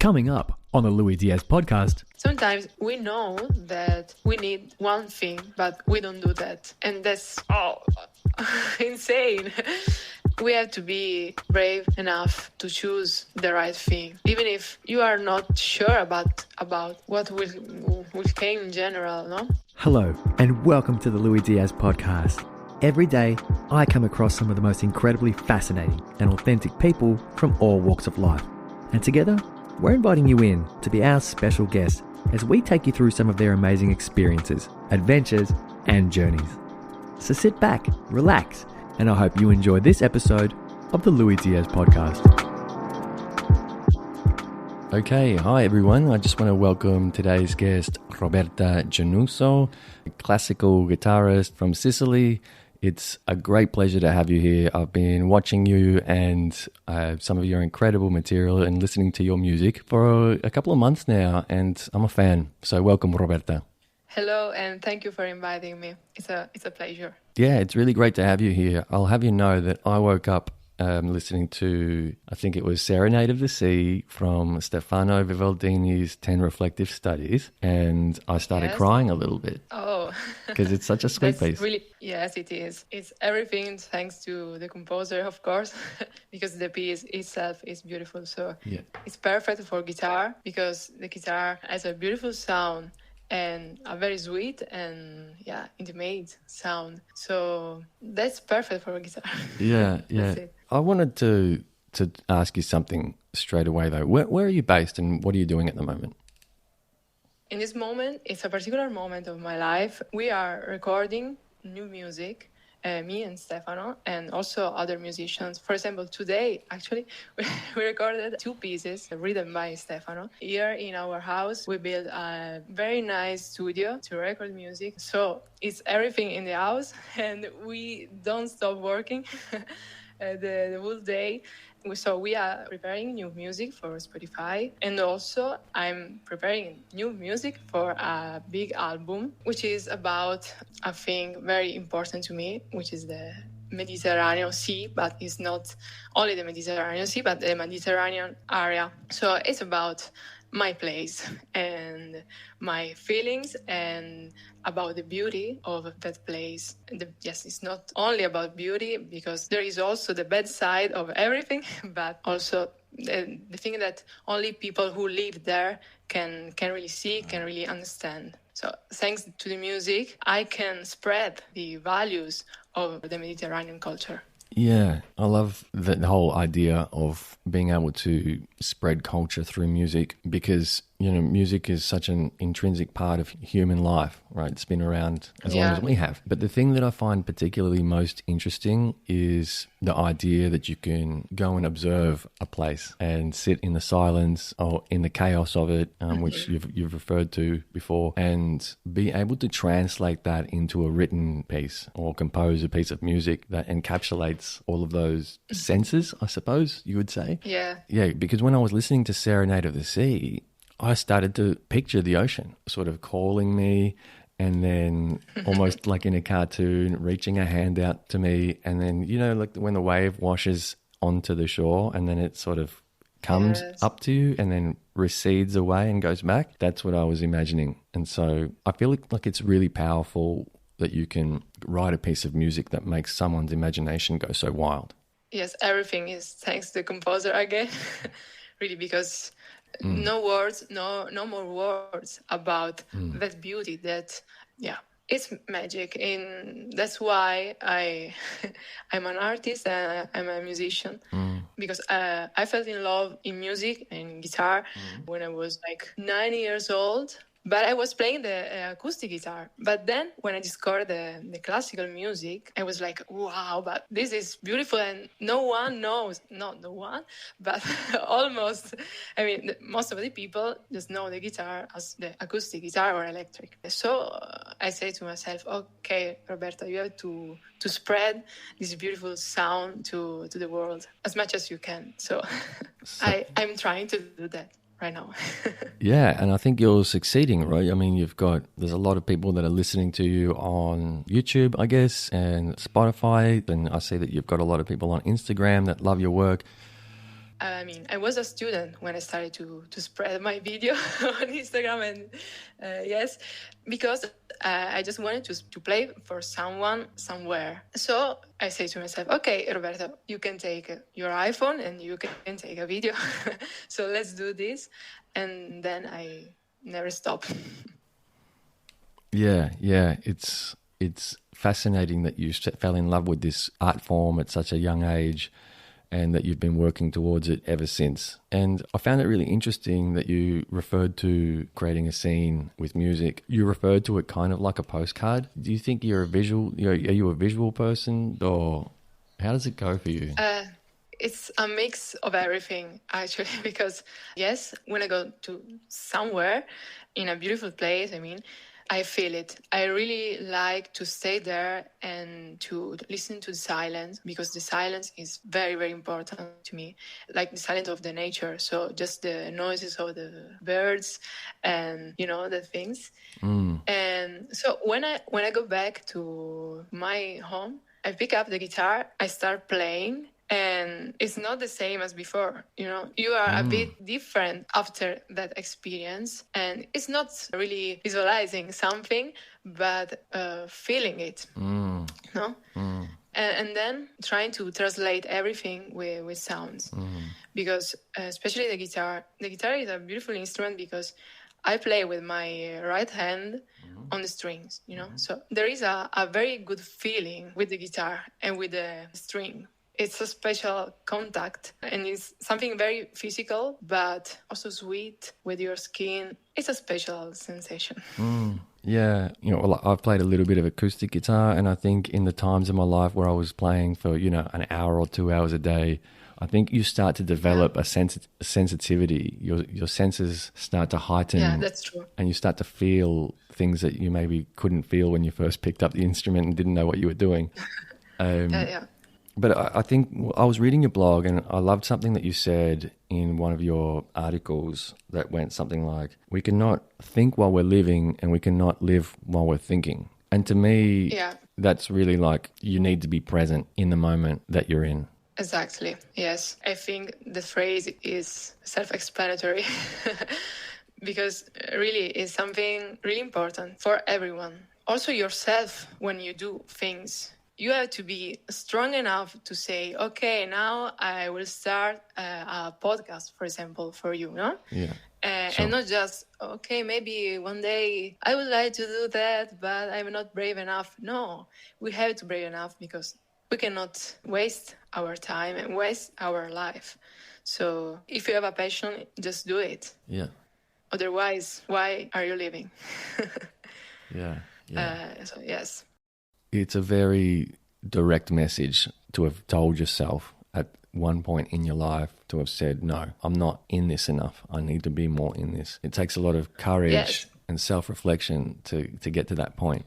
Coming up on the Louis Diaz podcast. Sometimes we know that we need one thing, but we don't do that. And that's insane. We have to be brave enough to choose the right thing. Even if you are not sure about what will came in general, no? Hello, and welcome to the Louis Diaz podcast. Every day, I come across some of the most incredibly fascinating and authentic people from all walks of life. And together, we're inviting you in to be our special guest as we take you through some of their amazing experiences, adventures, and journeys. So sit back, relax, and I hope you enjoy this episode of the Louis Diaz podcast. Okay, hi everyone. I just want to welcome today's guest, Roberta Gennuso, a classical guitarist from Sicily. It's a great pleasure to have you here. I've been watching you and some of your incredible material and listening to your music for a couple of months now, and I'm a fan. So welcome, Roberta. Hello, and thank you for inviting me. It's a pleasure. Yeah, it's really great to have you here. I'll have you know that I woke up listening to, I think it was Serenade of the Sea from Stefano Vivaldini's 10 Reflective Studies, and I started crying a little bit. Oh. Because it's such a sweet piece. Yes, it is. It's everything thanks to the composer, of course, because the piece itself is beautiful. So It's perfect for guitar because the guitar has a beautiful sound and a very sweet and intimate sound. So that's perfect for a guitar. Yeah. I wanted to ask you something straight away though. Where are you based and what are you doing at the moment? In this moment, it's a particular moment of my life. We are recording new music, me and Stefano, and also other musicians. For example, today, actually, we recorded 2 pieces written by Stefano. Here in our house, we built a very nice studio to record music. So it's everything in the house, and we don't stop working the whole day. So we are preparing new music for Spotify, and also I'm preparing new music for a big album, which is about a thing very important to me, which is the Mediterranean Sea, but it's not only the Mediterranean Sea, but the Mediterranean area. So it's about my place and my feelings and about the beauty of that place. Yes, it's not only about beauty because there is also the bad side of everything, but also the thing that only people who live there can really see, can really understand. So thanks to the music, I can spread the values of the Mediterranean culture. Yeah, I love the whole idea of being able to spread culture through music because, you know, music is such an intrinsic part of human life, right? It's been around as long as we have. But the thing that I find particularly most interesting is the idea that you can go and observe a place and sit in the silence or in the chaos of it, which you've referred to before, and be able to translate that into a written piece or compose a piece of music that encapsulates all of those senses, I suppose you would say. Yeah, because when I was listening to Serenade of the Sea, I started to picture the ocean sort of calling me and then almost like in a cartoon, reaching a hand out to me. And then, you know, like when the wave washes onto the shore and then it sort of comes up to you and then recedes away and goes back. That's what I was imagining. And so I feel like it's really powerful that you can write a piece of music that makes someone's imagination go so wild. Yes, everything is thanks to the composer again, really, because no words, no more words about that beauty, that, it's magic. And that's why I'm an artist and I'm a musician, because I fell in love in music and guitar when I was like 9 years old. But I was playing the acoustic guitar. But then when I discovered the classical music, I was like, wow, but this is beautiful and no one knows. Not no one, but almost. I mean, most of the people just know the guitar as the acoustic guitar or electric. So I say to myself, okay, Roberta, you have to spread this beautiful sound to the world as much as you can. So I'm trying to do that right now. Yeah, and I think you're succeeding, right? I mean, there's a lot of people that are listening to you on YouTube, I guess, and Spotify, and I see that you've got a lot of people on Instagram that love your work. I mean, I was a student when I started to spread my video on Instagram, and yes, because I just wanted to play for someone somewhere. So I say to myself, okay, Roberto, you can take your iPhone and you can take a video. So let's do this. And then I never stop. Yeah, yeah. It's fascinating that you fell in love with this art form at such a young age, and that you've been working towards it ever since. And I found it really interesting that you referred to creating a scene with music. You referred to it kind of like a postcard. Do you think are you a visual person, or how does it go for you? It's a mix of everything, actually, because yes, when I go to somewhere in a beautiful place, I mean, I feel it. I really like to stay there and to listen to the silence, because the silence is very, very important to me, like the silence of the nature. So just the noises of the birds and, the things. And so when I go back to my home, I pick up the guitar, I start playing, and it's not the same as before. You are a bit different after that experience, and it's not really visualizing something, but feeling it. No? And then trying to translate everything with sounds, because especially the guitar is a beautiful instrument, because I play with my right hand on the strings, so there is a very good feeling with the guitar and with the string. It's a special contact, and it's something very physical, but also sweet with your skin. It's a special sensation. Yeah, well, I've played a little bit of acoustic guitar, and I think in the times of my life where I was playing for, an hour or 2 hours a day, I think you start to develop a sensitivity. Your senses start to heighten. Yeah, that's true. And you start to feel things that you maybe couldn't feel when you first picked up the instrument and didn't know what you were doing. Yeah. But I think I was reading your blog, and I loved something that you said in one of your articles that went something like, we cannot think while we're living, and we cannot live while we're thinking. And to me, that's really like, you need to be present in the moment that you're in. Exactly. Yes. I think the phrase is self-explanatory because really it's something really important for everyone. Also yourself, when you do things, you have to be strong enough to say, okay, now I will start a podcast, for example, for you, no? Yeah. Sure. And not just, okay, maybe one day I would like to do that, but I'm not brave enough. No, we have to be brave enough, because we cannot waste our time and waste our life. So if you have a passion, just do it. Yeah. Otherwise, why are you living? Yeah. So yes. It's a very direct message to have told yourself at one point in your life, to have said, no, I'm not in this enough. I need to be more in this. It takes a lot of courage and self-reflection to get to that point.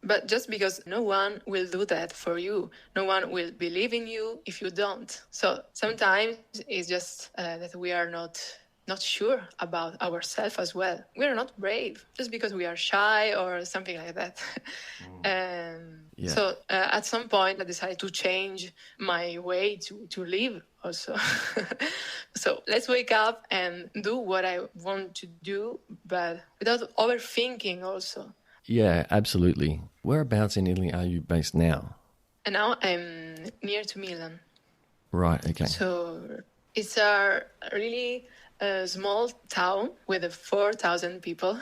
But just because no one will do that for you, no one will believe in you if you don't. So sometimes it's just that we are not sure about ourselves as well. We are not brave just because we are shy or something like that. So at some point I decided to change my way to live also. So let's wake up and do what I want to do, but without overthinking also. Yeah, absolutely. Whereabouts in Italy are you based now? And now I'm near to Milan. Right, okay. So it's a really small town with 4,000 people,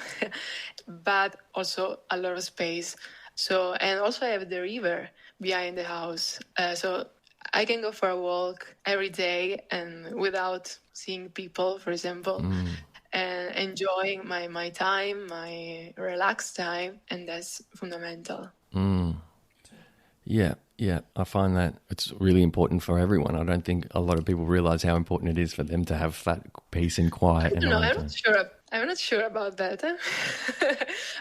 but also a lot of space. So, and also I have the river behind the house. So I can go for a walk every day and without seeing people, for example. And enjoying my time, my relaxed time, and that's fundamental. Yeah. I find that it's really important for everyone. I don't think a lot of people realize how important it is for them to have that peace and quiet. I'm not sure about that.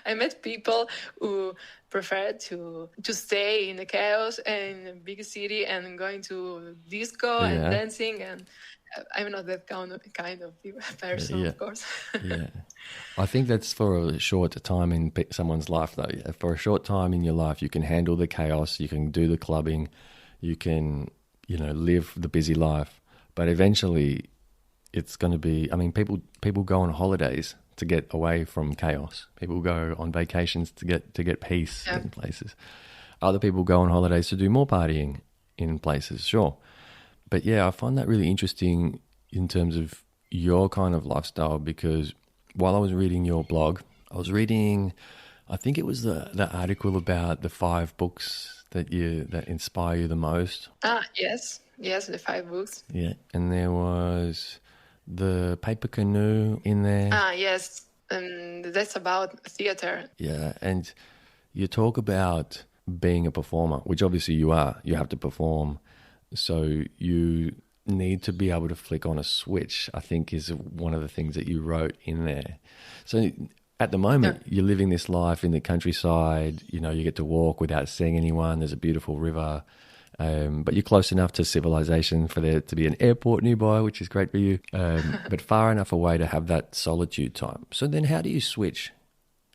I met people who prefer to stay in the chaos and a big city and going to disco and dancing, and I'm not that kind of person, of course. Yeah. I think that's for a short time in someone's life, though. For a short time in your life, you can handle the chaos, you can do the clubbing, you can, live the busy life. But eventually it's going to be, I mean, people go on holidays to get away from chaos. People go on vacations to get peace in places. Other people go on holidays to do more partying in places, sure. But yeah, I find that really interesting in terms of your kind of lifestyle, because while I was reading your blog, I was reading, I think it was the article about the 5 books that inspire you the most. Yes, the 5 books. Yeah, and there was the Paper Canoe in there. Yes, and that's about theater. Yeah, and you talk about being a performer, which obviously you are. You have to perform, so you need to be able to flick on a switch, I think, is one of the things that you wrote in there. So at the moment, you're living this life in the countryside. You know, you get to walk without seeing anyone. There's a beautiful river. But you're close enough to civilization for there to be an airport nearby, which is great for you, but far enough away to have that solitude time. So then how do you switch?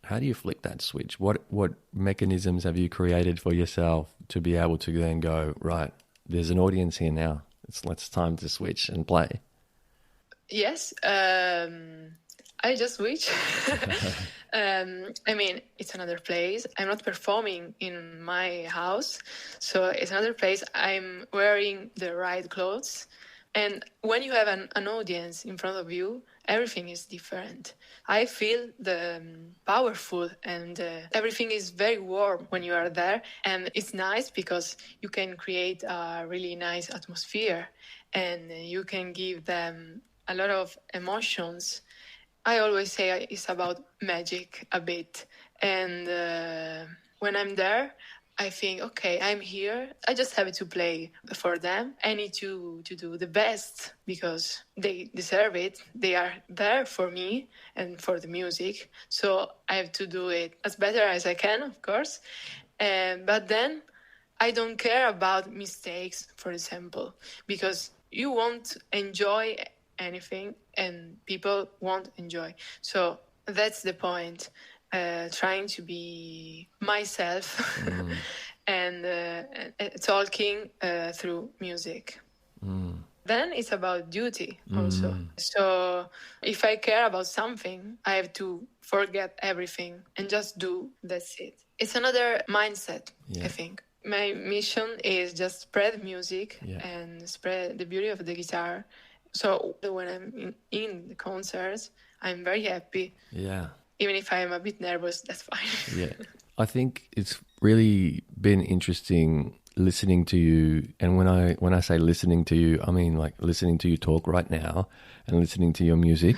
How do you flick that switch? What mechanisms have you created for yourself to be able to then go, right, there's an audience here now. It's time to switch and play. Yes, I just switch. I mean, it's another place. I'm not performing in my house, so it's another place. I'm wearing the right clothes. And when you have an audience in front of you, everything is different. I feel the powerful, and everything is very warm when you are there. And it's nice because you can create a really nice atmosphere, and you can give them a lot of emotions. I always say it's about magic a bit. And when I'm there, I think, okay, I'm here. I just have to play for them. I need to do the best because they deserve it. They are there for me and for the music. So I have to do it as better as I can, of course. But then I don't care about mistakes, for example, because you won't enjoy anything and people won't enjoy. So that's the point. Trying to be myself and talking through music. Then it's about duty also. So if I care about something, I have to forget everything and just do. That's it. It's another mindset, I think. My mission is just spread music and spread the beauty of the guitar. So when I'm in the concerts, I'm very happy. Yeah. Even if I'm a bit nervous, that's fine. Yeah. I think it's really been interesting listening to you. And when I say listening to you, I mean like listening to you talk right now and listening to your music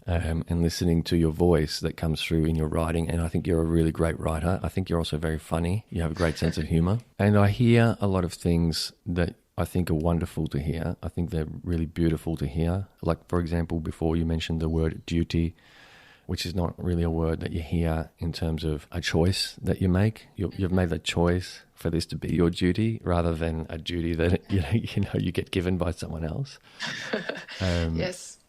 and listening to your voice that comes through in your writing. And I think you're a really great writer. I think you're also very funny. You have a great sense of humor. And I hear a lot of things that I think are wonderful to hear. I think they're really beautiful to hear. Like, for example, before you mentioned the word duty, which is not really a word that you hear in terms of a choice that you make. You've made the choice for this to be your duty rather than a duty that you get given by someone else. Yes.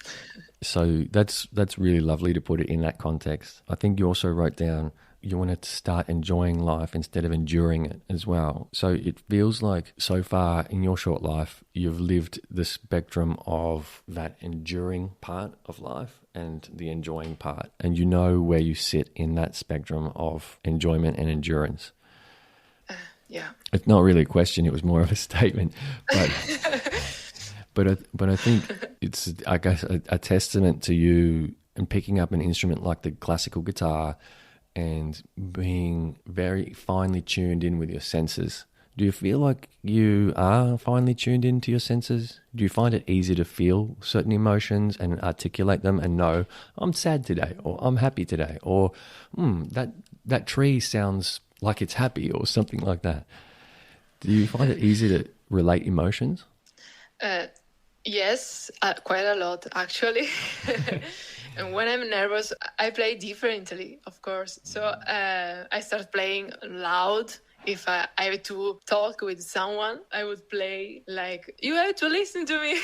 So that's really lovely to put it in that context. I think you also wrote down you want to start enjoying life instead of enduring it as well. So it feels like so far in your short life, you've lived the spectrum of that enduring part of life and the enjoying part. And you know where you sit in that spectrum of enjoyment and endurance. Yeah. It's not really a question. It was more of a statement. But but I think it's, I guess, a testament to you and picking up an instrument like the classical guitar and being very finely tuned in with your senses. Do you feel like you are finely tuned into your senses? Do you find it easy to feel certain emotions and articulate them and know, I'm sad today, or I'm happy today, or that tree sounds like it's happy, or something like that? Do you find it easy to relate emotions? Yes, quite a lot, actually. And when I'm nervous, I play differently, of course. So I start playing loud. If I have to talk with someone, I would play like, you have to listen to me.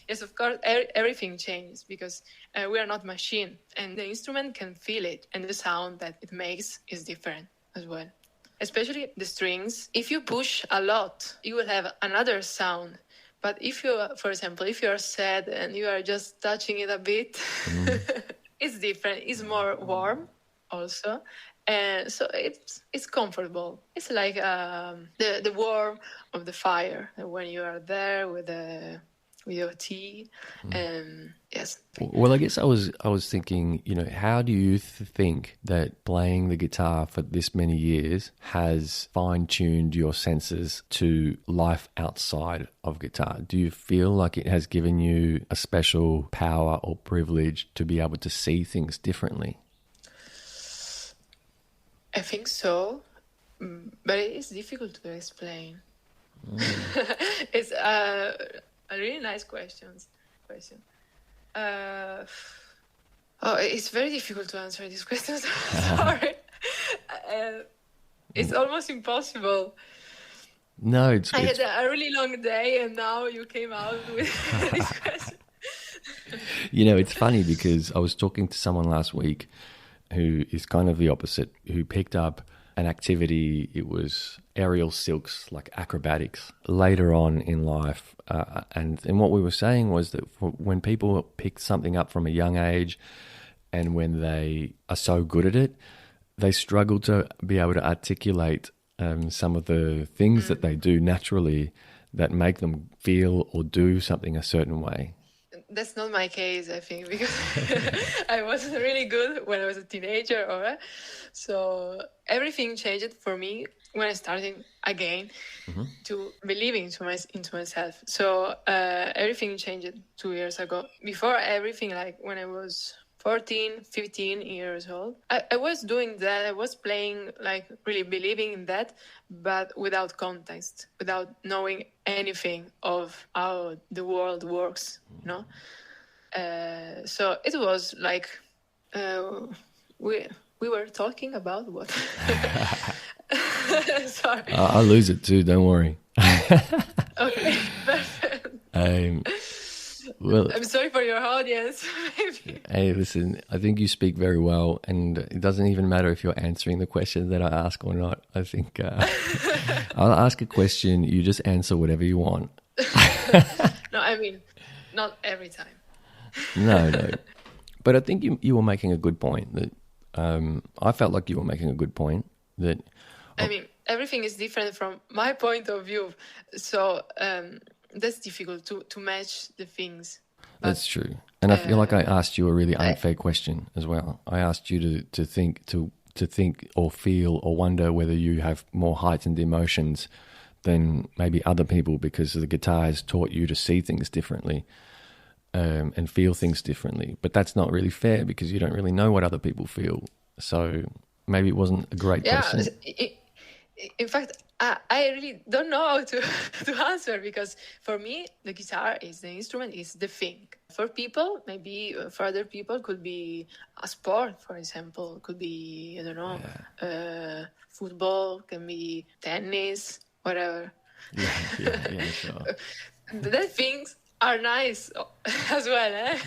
Yes, of course, everything changes because we are not machine. And the instrument can feel it. And the sound that it makes is different as well. Especially the strings. If you push a lot, you will have another sound. But if you, for example, if you are sad and you are just touching it a bit, it's different. It's more warm also. And so it's comfortable. It's like the warmth of the fire when you are there with your tea. And yes. Well, I guess I was thinking, how do you think that playing the guitar for this many years has fine-tuned your senses to life outside of guitar? Do you feel like it has given you a special power or privilege to be able to see things differently? I think so, but it's difficult to explain. It's a really nice question. It's very difficult to answer these questions. Sorry. It's almost impossible. No, I had a really long day, and now you came out with this question. It's funny because I was talking to someone last week who is kind of the opposite, who picked up an activity. It was aerial silks, like acrobatics, later on in life. And what we were saying was that when people pick something up from a young age and when they are so good at it, they struggle to be able to articulate some of the things that they do naturally that make them feel or do something a certain way. That's not my case, I think, because I wasn't really good when I was a teenager. So everything changed for me when I started again to believing into myself. So everything changed 2 years ago. Before everything, like when I was 14, 15 years old, I was doing that. I was playing, like really believing in that, but without context, without knowing anything of how the world works, So it was like we were talking about what? Sorry. I'll lose it too, don't worry. Okay, perfect. Well, I'm sorry for your audience. Maybe. Hey, listen, I think you speak very well, and it doesn't even matter if you're answering the question that I ask or not. I think I'll ask a question, you just answer whatever you want. No, I mean, not every time. No. But I think you were making a good point. That I felt like you were making a good point. That I mean, everything is different from my point of view. So that's difficult to match the things. But, that's true. And I feel like I asked you a really unfair question as well. I asked you to think or feel or wonder whether you have more heightened emotions than maybe other people because the guitar has taught you to see things differently and feel things differently. But that's not really fair because you don't really know what other people feel. So maybe it wasn't a great question. In fact, I really don't know how to answer because for me, the guitar is the instrument, is the thing. For people, maybe for other people, could be a sport, for example. Could be, I don't know, football, can be tennis, whatever. Yeah, sure. The things are nice as well.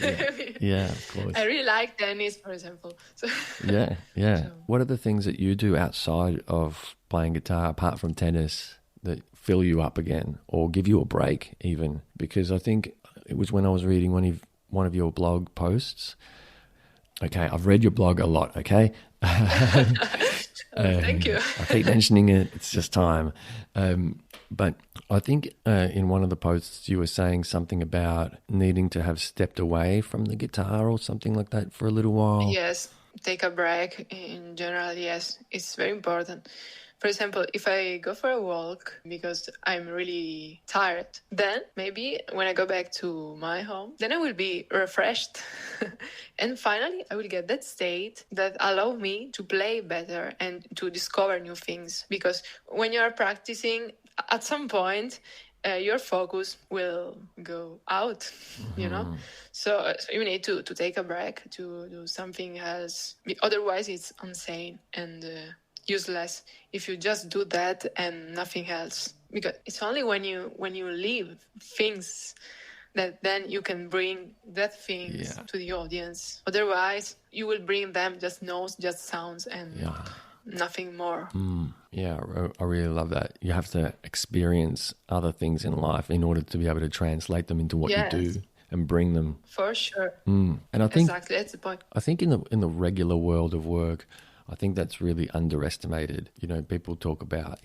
Yeah, of course. I really like tennis, for example. So, yeah. So. What are the things that you do outside of playing guitar, apart from tennis, that fill you up again or give you a break even? Because I think it was when I was reading one of your blog posts. Okay, I've read your blog a lot, okay? Thank you. I keep mentioning it. It's just time. But I think in one of the posts you were saying something about needing to have stepped away from the guitar or something like that for a little while. Yes, take a break in general. Yes, it's very important. For example, if I go for a walk because I'm really tired, then maybe when I go back to my home, then I will be refreshed. And finally, I will get that state that allows me to play better and to discover new things. Because when you're practicing, at some point, your focus will go out, So you need to take a break, to do something else. Otherwise, it's insane and useless if you just do that and nothing else. Because it's only when you leave things that then you can bring that things to the audience. Otherwise, you will bring them just notes, just sounds, and nothing more. Yeah, I really love that. You have to experience other things in life in order to be able to translate them into what you Yes, do and bring them. for sure. And I think Exactly, that's the point. in the regular world of work, I think that's really underestimated. You know, people talk about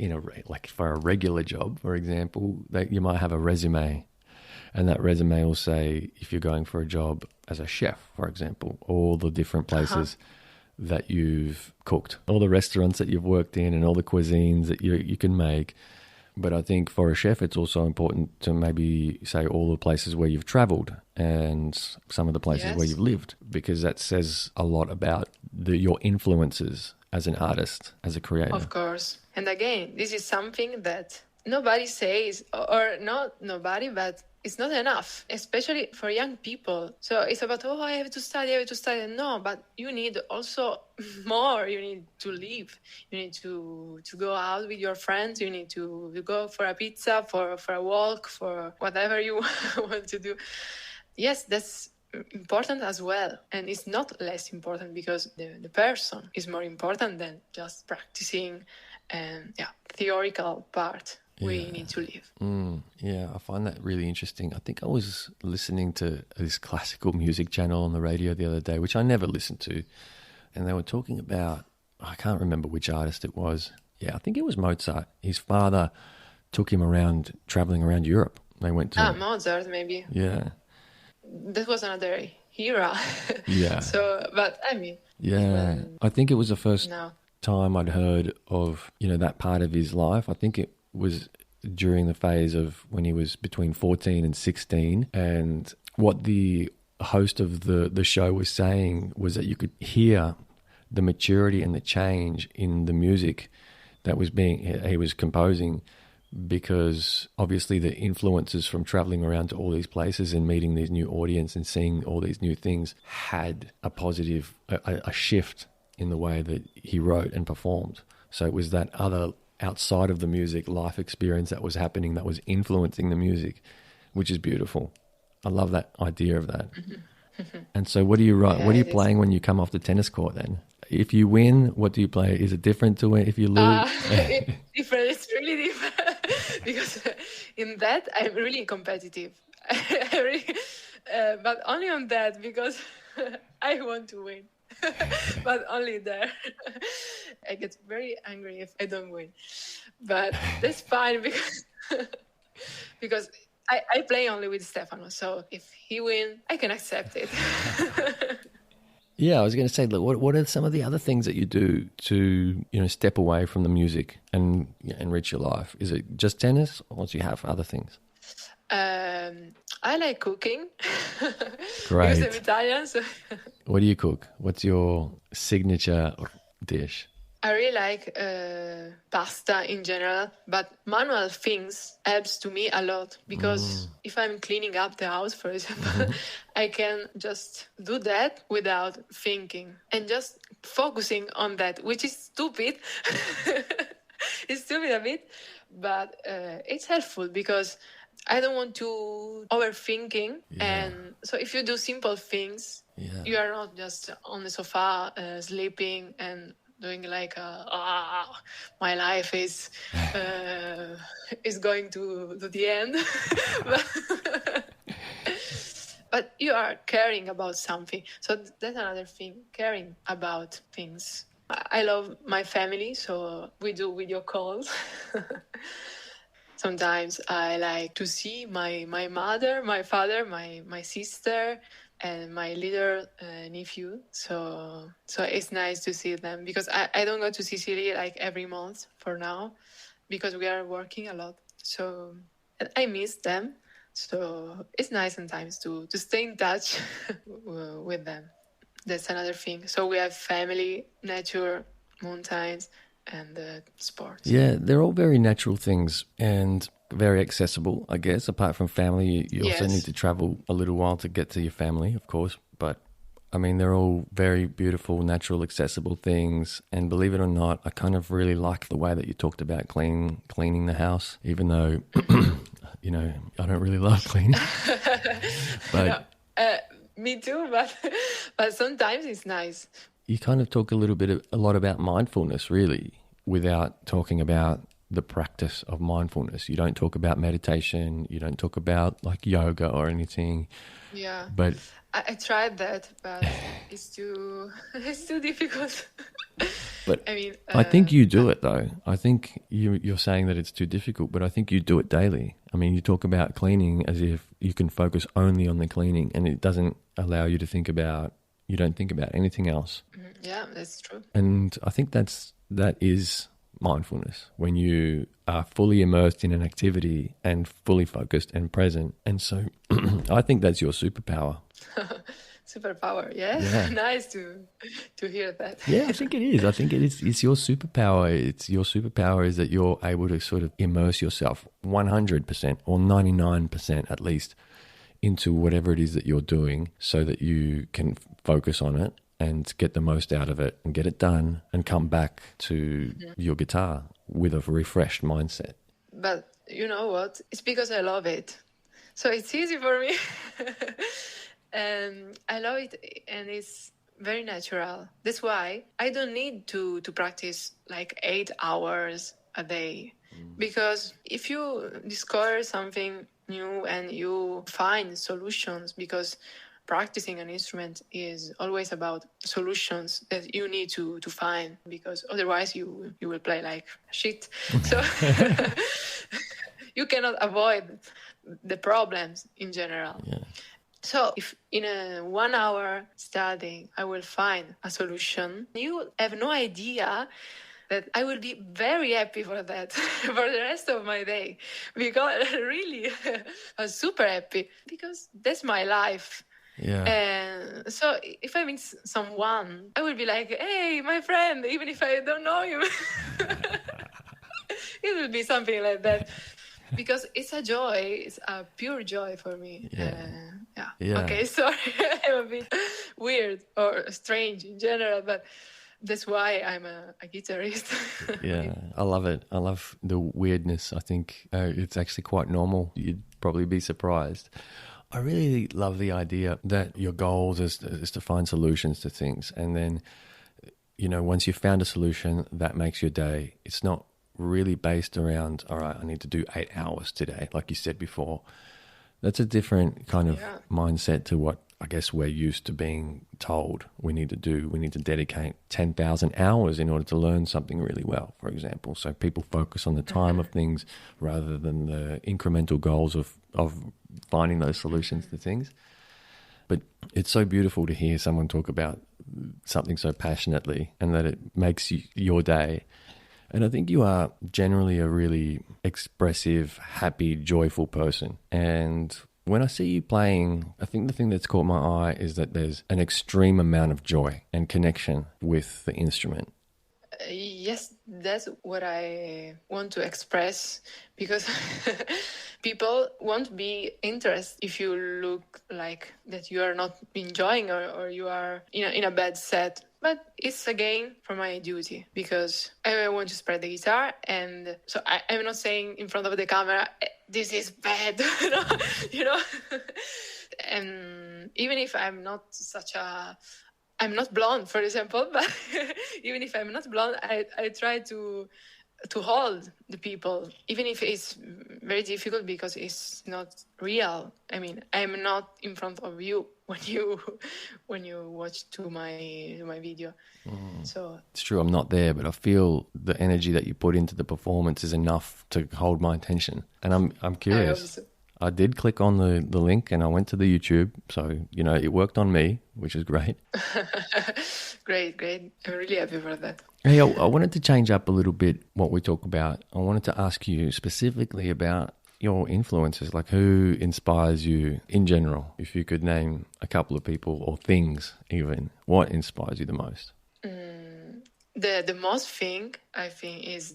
like for a regular job, for example, that you might have a resume, and that resume will say if you're going for a job as a chef, for example, all the different places that you've cooked, all the restaurants that you've worked in, and all the cuisines that you can make. But I think for a chef, it's also important to maybe say all the places where you've traveled and some of the places where Yes, you've lived, because that says a lot about your influences as an artist, as a creator. of course. And again, this is something that nobody says, or not nobody, but it's not enough, especially for young people. So it's about, oh, I have to study, I have to study. No, but you need also more. You need to live. You need to go out with your friends. You need to go for a pizza, for a walk, for whatever you want to do. Yes, that's important as well. And it's not less important because the person is more important than just practicing and theoretical part we need to live. Yeah, I find that really interesting. I think I was listening to this classical music channel on the radio the other day, which I never listened to. And they were talking about, I can't remember which artist it was. Yeah, I think it was Mozart. His father took him around, traveling around Europe. They went to, Mozart, maybe. yeah, That was another era. yeah, So, but I mean, yeah. I think it was the first no. time I'd heard of, that part of his life. I think it was during the phase of when he was between 14 and 16. And what the host of the show was saying was that you could hear the maturity and the change in the music that he was composing, because obviously the influences from traveling around to all these places and meeting these new audience and seeing all these new things had a positive, a shift in the way that he wrote and performed. So it was that other outside of the music life experience that was happening that was influencing the music, which is beautiful. I love that idea of that. And so what do you write? Yeah, What are you it is. playing when you come off the tennis court then? If you win, what do you play? Is it different to if you lose? It's different. It's really different because in that I'm really competitive. But only on that because I want to win. But only there. I get very angry if I don't win. But that's fine because I play only with Stefano. So if he wins, I can accept it. Yeah, I was going to say, look, what are some of the other things that you do to, step away from the music and enrich your life? Is it just tennis, or do you have other things? I like cooking. Great. Because I'm Italian. So What do you cook? What's your signature dish? I really like pasta in general, but manual things helps to me a lot because if I'm cleaning up the house, for example, I can just do that without thinking and just focusing on that, which is stupid. It's stupid a bit, but it's helpful because I don't want to overthinking. And so if you do simple things, you are not just on the sofa sleeping and doing like my life is going to the end. But you are caring about something. So that's another thing, caring about things. I love my family, so we do video calls. Sometimes I like to see my mother, my father, my sister, and my little nephew. So it's nice to see them because I don't go to Sicily like every month for now because we are working a lot. So I miss them. So it's nice sometimes to stay in touch with them. That's another thing. So we have family, nature, mountains, and sports. Yeah, they're all very natural things and very accessible, I guess. Apart from family, you also Yes. need to travel a little while to get to your family, of course. But I mean, they're all very beautiful, natural, accessible things. And believe it or not, I kind of really like the way that you talked about cleaning the house, even though, I don't really love cleaning. But Me too, but sometimes it's nice. you kind of talk a lot about mindfulness, really. without talking about the practice of mindfulness. You don't talk about meditation. You don't talk about like yoga or anything. Yeah. But I tried that, but it's too it's too difficult. but I mean, I think you do it though. I think you're saying that it's too difficult, but I think you do it daily. I mean, you talk about cleaning as if you can focus only on the cleaning, and it doesn't allow you to think about. You don't think about anything else. yeah, that's true. And I think that is mindfulness, when you are fully immersed in an activity and fully focused and present. And so I think that's your superpower. Superpower, yeah. Yeah. Nice to hear that. Yeah, I think it is. I think it is. It's your superpower. It's your superpower is that you're able to sort of immerse yourself 100% or 99% at least into whatever it is that you're doing, so that you can focus on it and get the most out of it and get it done and come back to your guitar with a refreshed mindset. But you know what? It's because I love it. So it's easy for me. And I love it, and it's very natural. That's why I don't need to practice like 8 hours a day. Because if you discover something new and you find solutions, because practicing an instrument is always about solutions that you need to find, because otherwise you will play like shit. So you cannot avoid the problems in general. Yeah. So if in a 1 hour studying I will find a solution, you have no idea that I will be very happy for that for the rest of my day, because really I'm super happy, because that's my life. Yeah. And so if I meet someone, I will be like, hey, my friend, even if I don't know him. It will be something like that, because it's a joy. It's a pure joy for me. Yeah. Okay, sorry. I'm a bit weird or strange in general, but that's why I'm a guitarist. Yeah, I love it. I love the weirdness. I think it's actually quite normal. You'd probably be surprised. I really love the idea that your goals is to find solutions to things. And then, once you've found a solution, that makes your day. It's not really based around, all right, I need to do 8 hours today, like you said before. That's a different kind of mindset to what I guess we're used to being told we need to do. We need to dedicate 10,000 hours in order to learn something really well, for example. So people focus on the time of things rather than the incremental goals of finding those solutions to things. But it's so beautiful to hear someone talk about something so passionately and that it makes your day. And I think you are generally a really expressive, happy, joyful person. And when I see you playing, I think the thing that's caught my eye is that there's an extreme amount of joy and connection with the instrument. Yes, that's what I want to express, because people won't be interested if you look like that you are not enjoying or you are in a bad set. But it's again for my duty, because I want to spread the guitar, and so I'm not saying in front of the camera, this is bad, and even if I'm not I'm not blonde, for example, but even if I'm not blonde, I try to hold the people, even if it's very difficult because it's not real. I mean, I'm not in front of you when you watch to my video. So it's true, I'm not there, but I feel the energy that you put into the performance is enough to hold my attention. And I'm curious. I did click on the link and I went to the YouTube. So, it worked on me, which is great. Great. I'm really happy for that. Hey, I wanted to change up a little bit what we talk about. I wanted to ask you specifically about your influences, like who inspires you in general. If you could name a couple of people or things even, what inspires you the most? The most thing, I think, is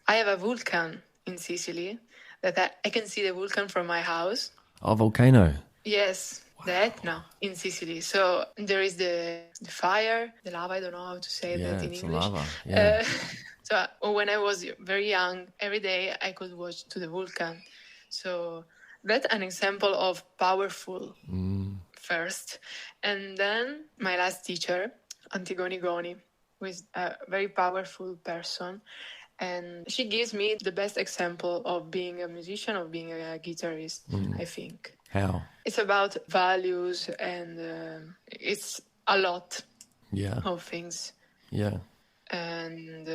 I have a volcano in Sicily that I can see the volcano from my house. Oh, volcano. Yes, wow. In Sicily. So there is the fire, the lava, I don't know how to say that in English. Lava. Yeah. So when I was very young, every day I could watch to the volcano. So that's an example of powerful first. And then my last teacher, Antigone Goni, who is a very powerful person. And she gives me the best example of being a musician, of being a guitarist, I think. How? It's about values, and it's a lot of things. Yeah. And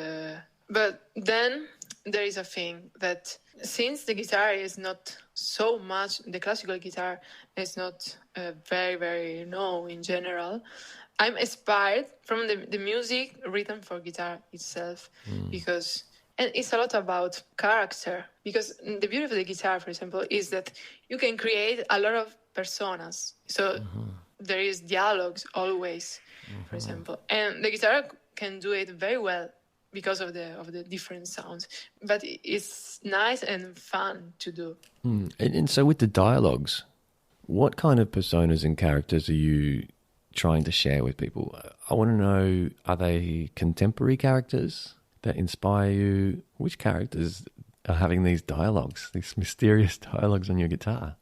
but then there is a thing that since the guitar is not so much, the classical guitar is not very, very known in general, I'm inspired from the music written for guitar itself, because, and it's a lot about character, because the beauty of the guitar, for example, is that you can create a lot of personas. So there is dialogues always, for example, and the guitar can do it very well because of the different sounds. But it's nice and fun to do. And so with the dialogues, what kind of personas and characters are you trying to share with people? I want to know, are they contemporary characters that inspire you? Which characters are having these dialogues, these mysterious dialogues on your guitar?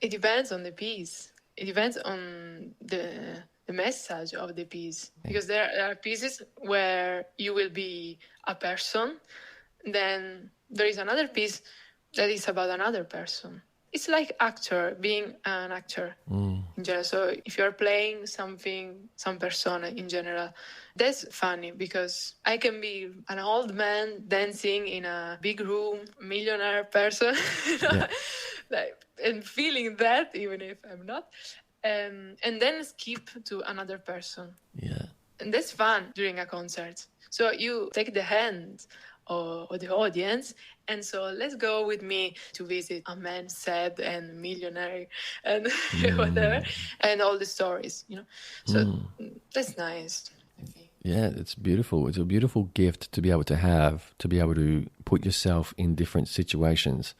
It depends on the piece. It depends on the message of the piece. Because there are pieces where you will be a person, then there is another piece that is about another person. It's like being an actor in general. So if you're playing something, some persona in general, that's funny, because I can be an old man dancing in a big room, millionaire person, and feeling that, even if I'm not, and then skip to another person. Yeah. And that's fun during a concert. So you take the hand of the audience, and so let's go with me to visit a man sad and millionaire and whatever, and all the stories, So that's nice, I think. Yeah, it's beautiful. It's a beautiful gift to be able to have, to be able to put yourself in different situations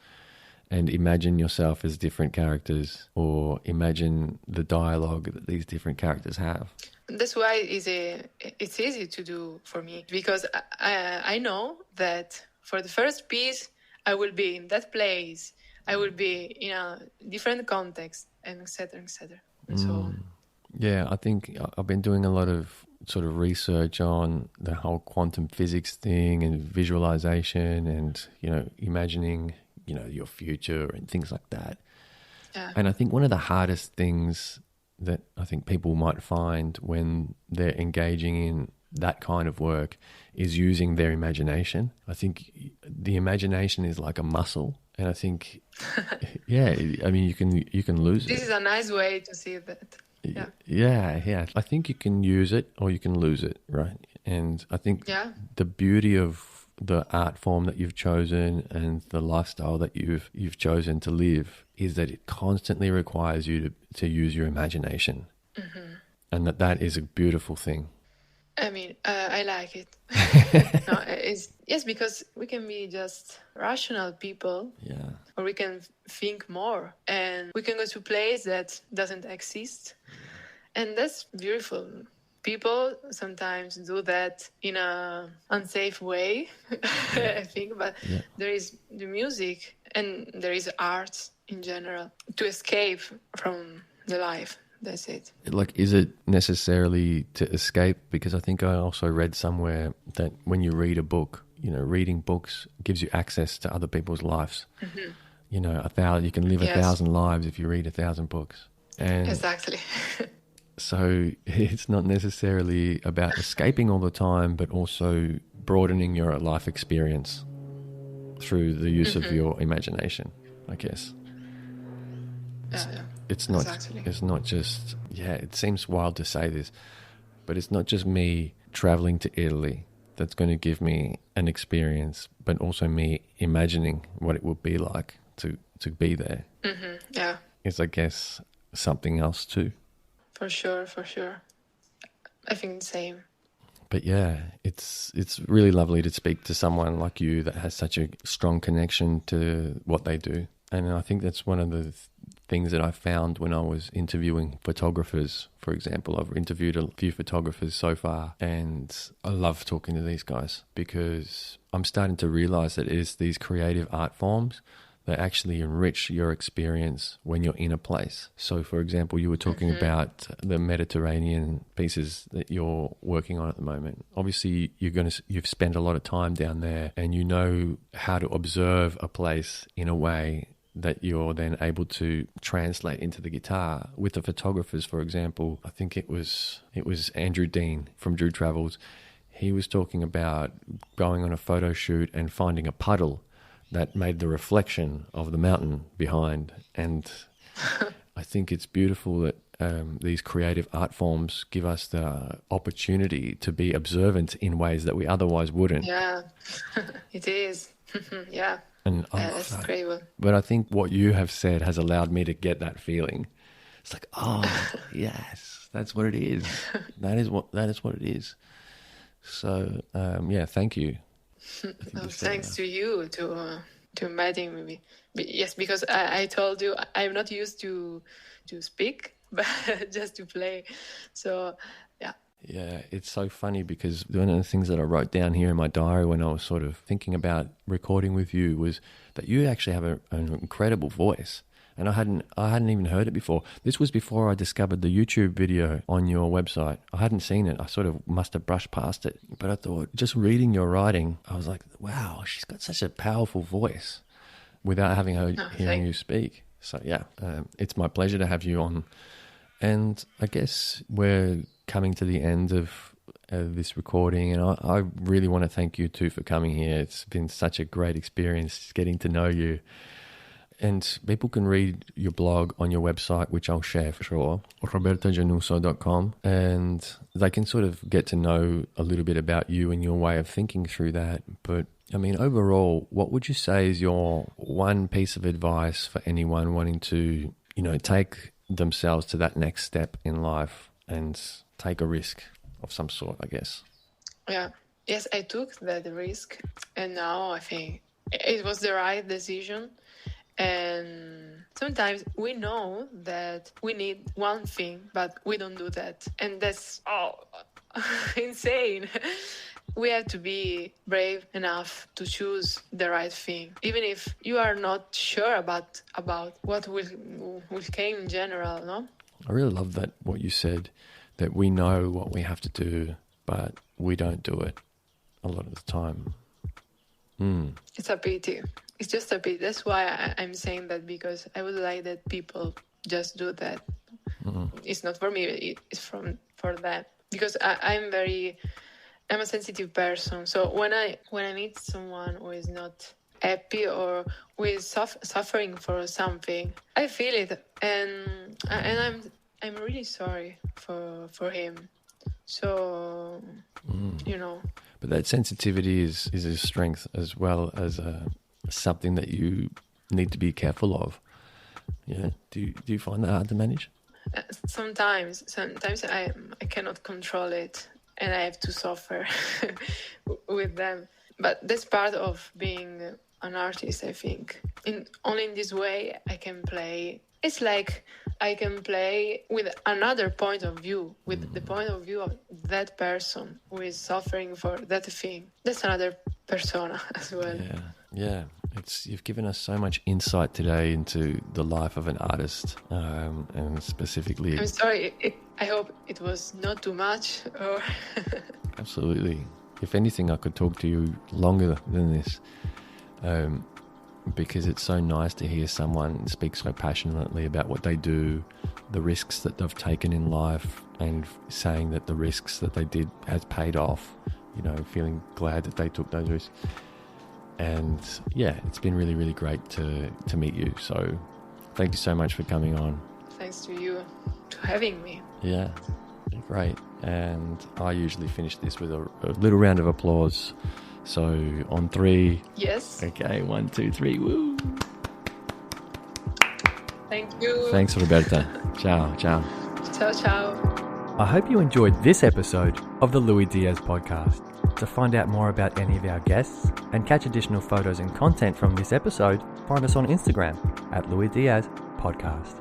and imagine yourself as different characters, or imagine the dialogue that these different characters have. That's why it's easy to do for me, because I know that for the first piece, I will be in that place, I will be in a different context, and etc., etc. And so on. Yeah, I think I've been doing a lot of sort of research on the whole quantum physics thing and visualization and, imagining, your future and things like that. Yeah. And I think one of the hardest things that I think people might find when they're engaging in that kind of work is using their imagination. I think the imagination is like a muscle, and I think, you can lose it. This is a nice way to see that. Yeah. I think you can use it or you can lose it, right? And I think the beauty of the art form that you've chosen and the lifestyle that you've chosen to live is that it constantly requires you to use your imagination, and that is a beautiful thing. I mean, I like it. Yes, because we can be just rational people, or we can think more, and we can go to a place that doesn't exist, and that's beautiful. People sometimes do that in a unsafe way, I think, but there is the music and there is art in general to escape from the life. That's it. Like, is it necessarily to escape? Because I think I also read somewhere that when you read a book, reading books gives you access to other people's lives. You can live 1,000 lives if you read 1,000 books. And exactly. So it's not necessarily about escaping all the time, but also broadening your life experience through the use of your imagination, I guess. It's not. Exactly. It's not just. Yeah, it seems wild to say this, but it's not just me traveling to Italy that's going to give me an experience, but also me imagining what it would be like to be there. Yeah. It's, I guess, something else too. For sure. I think the same. But yeah, it's really lovely to speak to someone like you that has such a strong connection to what they do. And I think that's one of the things that I found when I was interviewing photographers. For example, I've interviewed a few photographers so far, and I love talking to these guys because I'm starting to realize that it is these creative art forms they actually enrich your experience when you're in a place. So, for example, you were talking about the Mediterranean pieces that you're working on at the moment. Obviously, you've spent a lot of time down there, and you know how to observe a place in a way that you're then able to translate into the guitar. With the photographers, for example, I think it was Andrew Dean from Drew Travels. He was talking about going on a photo shoot and finding a puddle that made the reflection of the mountain behind. And I think it's beautiful that these creative art forms give us the opportunity to be observant in ways that we otherwise wouldn't. Yeah, it is. Yeah. And that's great. But I think what you have said has allowed me to get that feeling. It's like, oh, yes, that's what it is. That is what it is. So, yeah, thank you. Thanks to you to inviting me. Yes, because I told you I'm not used to speak, but just to play. So, yeah. Yeah, it's so funny because one of the things that I wrote down here in my diary when I was sort of thinking about recording with you was that you actually have an incredible voice. And I hadn't even heard it before. This was before I discovered the YouTube video on your website. I hadn't seen it. I sort of must have brushed past it. But I thought, just reading your writing, I was like, wow, she's got such a powerful voice without having hearing you speak. So yeah, it's my pleasure to have you on. And I guess we're coming to the end of this recording, and I really want to thank you too for coming here. It's been such a great experience getting to know you. And people can read your blog on your website, which I'll share for sure, robertagennuso.com, and they can sort of get to know a little bit about you and your way of thinking through that. But I mean, overall, what would you say is your one piece of advice for anyone wanting to, take themselves to that next step in life and take a risk of some sort, I guess? Yeah. Yes, I took that risk, and now I think it was the right decision. And sometimes we know that we need one thing, but we don't do that. And that's insane. We have to be brave enough to choose the right thing, even if you are not sure about what will came in general, no? I really love that, what you said, that we know what we have to do, but we don't do it a lot of the time. It's a pity. It's just a pity. That's why I'm saying that, because I would like that people just do that. It's not for me. It's for them. Because I'm a sensitive person. So when I meet someone who is not happy or who is suffering for something, I feel it, and I'm really sorry for him. So But that sensitivity is a strength as well as something that you need to be careful of. Yeah. Do you find that hard to manage? Sometimes I cannot control it, and I have to suffer with them. But that's part of being an artist, I think. Only in this way I can play. It's like I can play with another point of view, with the point of view of that person who is suffering for that thing. That's another persona as well. Yeah. You've given us so much insight today into the life of an artist, and specifically. I'm sorry. I hope it was not too much. Or Absolutely. If anything, I could talk to you longer than this. Because it's so nice to hear someone speak so passionately about what they do, the risks that they've taken in life, and saying that the risks that they did has paid off, feeling glad that they took those risks. And yeah, it's been really, really great to meet you. So thank you so much for coming on. Thanks to you for having me. Yeah, great. And I usually finish this with a little round of applause. So on 3. Yes. Okay, 1, 2, 3. Woo. Thank you. Thanks, Roberta. Ciao. Ciao, ciao. I hope you enjoyed this episode of the Louis Diaz podcast. To find out more about any of our guests and catch additional photos and content from this episode, find us on Instagram at Louis Diaz Podcast.